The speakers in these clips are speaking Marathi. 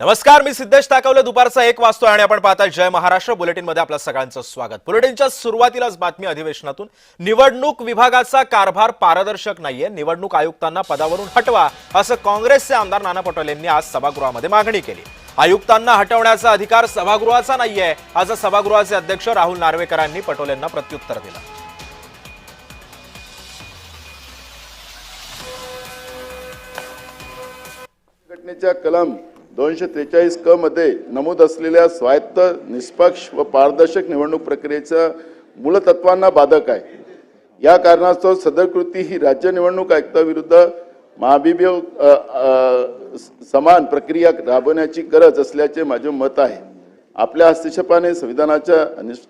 नमस्कार, मी सिद्धेश ताकवले. दुपारचा 1 वाजतोय आणि आपण पाहता जय महाराष्ट्र बुलेटिन मध्ये आपल्या सगळ्यांचं स्वागत. बुलेटिनच्या सुरुवातीलाच बातमी अधिवेशनातून. निवडणूक विभागाचा कारभार पारदर्शक नाहीये, निवडणूक आयुक्तांना पदावरून हटवा असं काँग्रेसचे आमदार नाना पटोले यांनी आज सभागृहामध्ये मागणी केली. आयुक्तांना हटवण्याचा अधिकार सभागृहाचा नाहीये असं सभागृहाचे अध्यक्ष राहुल नार्वेकरांनी पटोलेंना प्रत्युत्तर दिलं. घटनेच्या कलम 243 क मध्ये नमूद असलेल्या स्वायत्त, निष्पक्ष व पारदर्शक निवडणूक प्रक्रियेच्या मूलतत्वांना बाधक आहे. या कारणास्तव सदर कृती ही राज्य निवडणूक आयुक्ताविरुद्ध महाभियोग समान प्रक्रिया राबवण्याची गरज असल्याचे माझे मत आहे. आपल्या हस्तक्षेपाने संविधानाच्या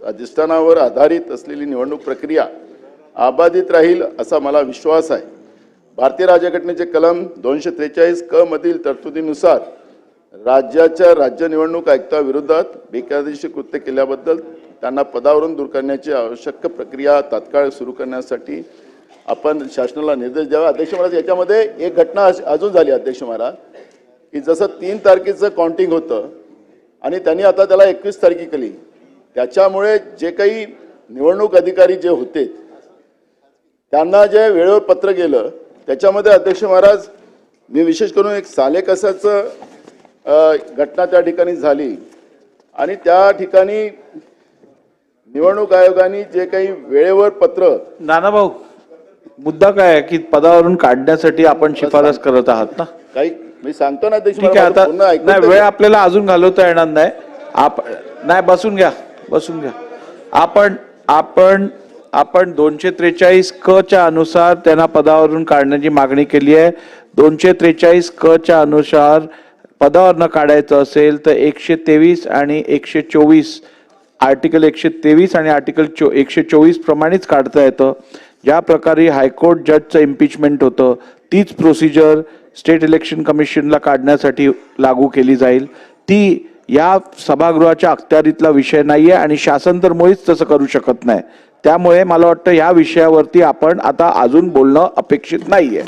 अधिष्ठानावर आधारित असलेली निवडणूक प्रक्रिया अबाधित राहील असा मला विश्वास आहे. भारतीय राज्यघटनेचे कलम 243 क मधील तरतुदीनुसार राज्याच्या राज्य निवडणूक आयुक्ताविरोधात बेकायदेशीर कृत्य केल्याबद्दल त्यांना पदावरून दूर करण्याची आवश्यक प्रक्रिया तात्काळ सुरू करण्यासाठी आपण शासनाला निर्देश द्यावा. अध्यक्ष महाराज, याच्यामध्ये एक घटना अजून झाली अध्यक्ष महाराज, की जसं 3 तारखेचं काउंटिंग होतं आणि त्यांनी आता त्याला 21 तारखे केली. त्याच्यामुळे जे काही निवडणूक अधिकारी जे होते त्यांना जे वेळेवर पत्र गेलं त्याच्यामध्ये अध्यक्ष महाराज मी विशेष करून एक सालेकसाचं घटना त्या ठिकाणी झाली आणि त्या ठिकाणी निवडणूक आयोगाने जे काही वेळेवर पत्र. नाना भाऊ, मुद्दा काय आहे की पदावरून काढण्यासाठी आपण शिफारस करत आहात ना? काही मी सांगतो ना अध्यक्ष, ठीक आहे. आता नाही, वेळ आपल्याला अजून घालवता येणार नाही. नाही, बसून घ्या. आपण 243 क च्या अनुसार त्यांना पदावरून काढण्याची मागणी केली आहे. 243 क च्या अनुसार पदावर न काढायचं असेल तर 123 आणि 124 आर्टिकल 123 आणि आर्टिकल 124 प्रमाणेच काढता येतं. ज्या प्रकारे हायकोर्ट जजचं इम्पिचमेंट होतं तीच प्रोसिजर स्टेट इलेक्शन कमिशनला काढण्यासाठी लागू केली जाईल. ती या सभागृहाच्या अखत्यारीतला विषय नाहीये आणि शासन तर मुळीच तसं करू शकत नाही. त्यामुळे मला वाटतं या विषयावरती आपण आता अजून बोलणं अपेक्षित नाहीये.